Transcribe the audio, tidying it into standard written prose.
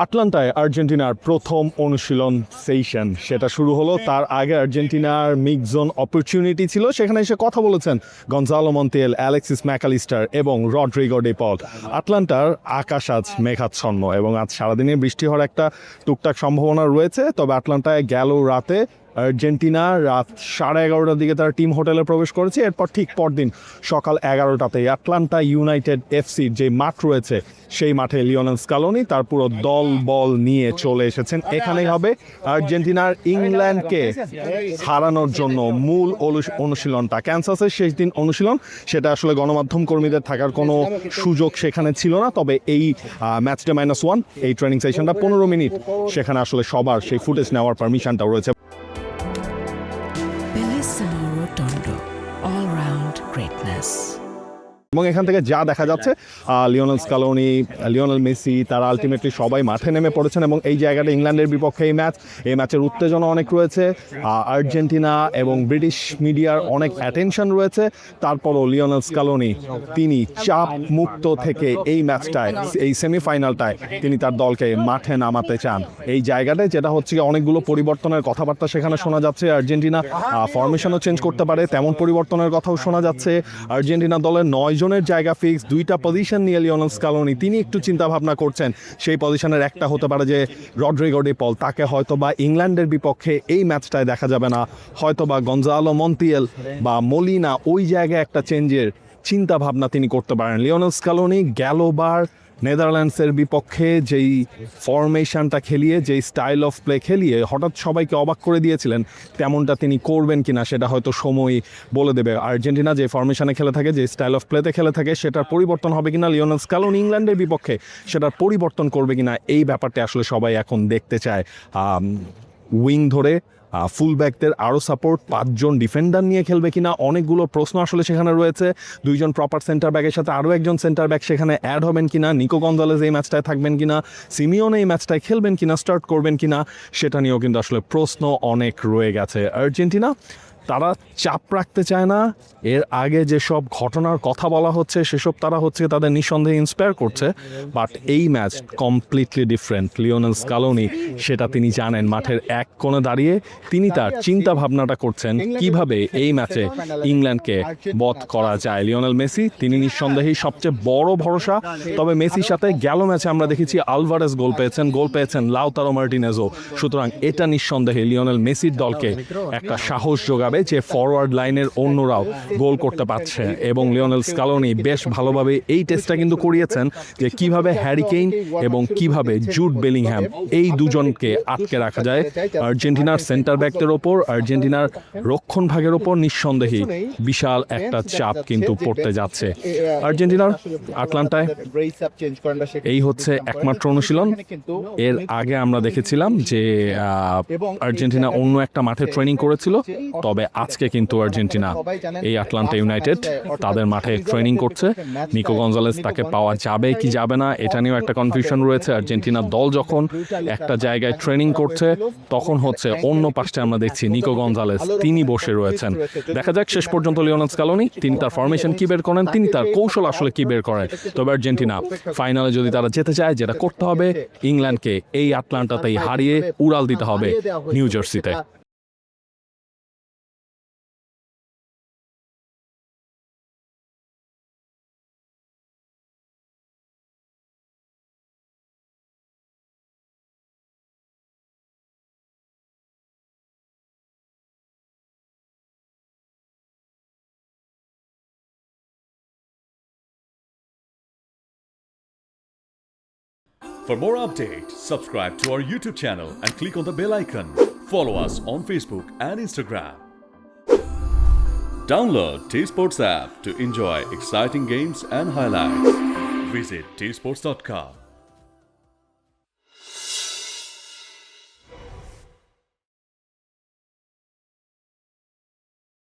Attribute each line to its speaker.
Speaker 1: আটলান্টায় আর্জেন্টিনার প্রথম অনুশীলন সেশন সেটা শুরু হলো। তার আগে আর্জেন্টিনার মিক্স জোন অপরচুনিটি ছিল, সেখানে এসে কথা বলেছেন গনজালো মন্টিয়েল, অ্যালেক্সিস ম্যাকালিস্টার এবং রড্রিগো ডি পল। আটলান্টার আকাশ আজ মেঘাচ্ছন্ন এবং আজ সারাদিনে বৃষ্টি হওয়ার একটা টুকটাক সম্ভাবনা রয়েছে। তবে আটলান্টায় গেল রাতে আর্জেন্টিনা রাত 11:30টার দিকে তারা টিম হোটেলে প্রবেশ করেছে। এরপর ঠিক পরদিন সকাল 11টাতেই আটলান্টা ইউনাইটেড এফসির যে মাঠ রয়েছে সেই মাঠে লিওনেল স্কালোনি তার পুরো দল বল নিয়ে চলে এসেছেন। এখানেই হবে আর্জেন্টিনার ইংল্যান্ডকে হারানোর জন্য মূল অনুশীলনটা। ক্যানসাসের শেষ দিন অনুশীলন, সেটা আসলে গণমাধ্যম কর্মীদের থাকার কোনো সুযোগ সেখানে ছিল না। তবে এই ম্যাচ ডে -1 এই ট্রেনিং সেশনটা 15 মিনিট, সেখানে আসলে সবার সেই ফুটেজ নেওয়ার পারমিশনটাও রয়েছে। এবং এখান থেকে যা দেখা যাচ্ছে লিওনেল স্কালোনি, লিওনেল মেসি তারা আলটিমেটলি সবাই মাঠে নেমে পড়েছেন এবং এই জায়গাটা ইংল্যান্ডের বিপক্ষে এই ম্যাচের উত্তেজনা অনেক রয়েছে। আর্জেন্টিনা এবং ব্রিটিশ মিডিয়ার অনেক অ্যাটেনশন রয়েছে। তারপরও লিওনেল স্কালোনি তিনি চাপ মুক্ত থেকে এই ম্যাচটায়, এই সেমিফাইনালটায় তিনি তার দলকে মাঠে নামাতে চান। এই জায়গাটায় যেটা হচ্ছে অনেকগুলো পরিবর্তনের কথাবার্তা সেখানে শোনা যাচ্ছে। আর্জেন্টিনা ফরমেশনও চেঞ্জ করতে পারে, তেমন পরিবর্তনের কথাও শোনা যাচ্ছে। আর্জেন্টিনা দলের 9 জনের জায়গা ফিক্স, 2টা পজিশন নিয়ে লিওনেল স্কালোনি তিনি একটু চিন্তা ভাবনা করছেন। সেই পজিশনের একটা হতে পারে যে রড্রিগো ডি পল, তাকে হয়তোবা ইংল্যান্ডের বিপক্ষে এই ম্যাচটায় দেখা যাবে না, হয়তোবা গনজালো মন্টিয়েল বা মলিনা, ওই জায়গায় একটা চেঞ্জের চিন্তা ভাবনা তিনি করতে পারেন। লিওনেল স্কালোনি গেলবার নেদারল্যান্ডসের বিপক্ষে যেই ফরমেশনটা খেলিয়ে, যেই স্টাইল অফ প্লে খেলিয়ে হঠাৎ সবাইকে অবাক করে দিয়েছিলেন, তেমনটা তিনি করবেন কিনা সেটা হয়তো সময় বলে দেবে। আর্জেন্টিনা যে ফরমেশনে খেলে থাকে, যে স্টাইল অফ প্লেতে খেলে থাকে, সেটার পরিবর্তন হবে কিনা, লিওনেল স্কালোনি ইংল্যান্ডের বিপক্ষে সেটার পরিবর্তন করবে কিনা, এই ব্যাপারটা আসলে সবাই এখন দেখতে চায়। উইং ধরে ফুল ব্যাকদের আরও সাপোর্ট, 5 জন ডিফেন্ডার নিয়ে খেলবে কিনা, অনেকগুলো প্রশ্ন আসলে সেখানে রয়েছে। 2 জন প্রপার সেন্টার ব্যাকের সাথে আরও একজন সেন্টার ব্যাক সেখানে অ্যাড হবেন কিনা, নিকো গঞ্জালেজ এই ম্যাচটায় থাকবেন কিনা, সিমিওনে এই ম্যাচটায় খেলবেন কিনা, স্টার্ট করবেন কিনা, সেটা নিয়েও কিন্তু আসলে প্রশ্ন অনেক রয়ে গেছে। আর্জেন্টিনা তারা চাপ রাখতে চায় না। এর আগে যেসব ঘটনার কথা বলা হচ্ছে সেসব তারা হচ্ছে তাদের নিঃসন্দেহে ইন্সপায়ার করছে, বাট এই match completely different. Lionel Scaloni সেটা তিনি জানেন। মাঠের এক কোণে দাঁড়িয়ে তিনি তার চিন্তা ভাবনাটা করছেন কিভাবে এই ম্যাচে ইংল্যান্ডকে বধ করা যায়। লিওনেল মেসি তিনি নিঃসন্দেহেই সবচেয়ে বড় ভরসা। তবে মেসির সাথে গেল ম্যাচে আমরা দেখেছি আলভারেজ গোল পেয়েছেন লাউতারো মার্টিনেজও। সুতরাং এটা নিঃসন্দেহে লিওনেল মেসির দলকে একটা সাহস যোগাবে যে ফরওয়ার্ড লাইনের অন্যরাও গোল করতে পারছে। এবং লিওনেল স্কালোনি বেশ ভালোভাবে এই টেস্টটা কিন্তু করিয়েছেন যে কিভাবে হ্যারি কেইন এবং কিভাবে জুড বেলিংহ্যাম এই দুজনকে আটকে রাখা যায়। আর্জেন্টিনার সেন্টার ব্যাকদের ওপর, আর্জেন্টিনার রক্ষণ ভাগের ওপর নিঃসন্দেহে বিশাল একটা চাপ কিন্তু পড়তে যাচ্ছে। আর্জেন্টিনার আটলান্টায় এই হচ্ছে একমাত্র অনুশীলন। এর আগে আমরা দেখেছিলাম যে আর্জেন্টিনা অন্য একটা মাঠে ট্রেনিং করেছিল, তবে আজকে কিন্তু আর্জেন্টিনা এই আটলান্টা ইউনাইটেড তাদের মাঠে ট্রেনিং করছে। নিকো গঞ্জালেজ তাকে পাওয়া যাবে কি যাবে না এটা নিয়েও একটা কনফিউশন রয়েছে। আর্জেন্টিনা দল যখন একটা জায়গায় ট্রেনিং করছে তখন হচ্ছে অন্য পাশে আমরা দেখছি নিকো গঞ্জালেজ তিনি বসে রয়েছেন। দেখা যাক শেষ পর্যন্ত লিওনেল স্কালোনি তিনি তার ফরমেশন কি বের করেন, তিনি তার কৌশল আসলে কি বের করেন। তবে আর্জেন্টিনা ফাইনালে যদি তারা যেতে চায়, যেটা করতে হবে ইংল্যান্ডকে এই আটলান্টাতেই হারিয়ে উড়াল দিতে হবে নিউ জার্সিতে।
Speaker 2: For more updates, subscribe to our YouTube channel and click on the bell icon. Follow us on Facebook and Instagram. Download T-Sports app to enjoy exciting games and highlights. Visit tsports.com.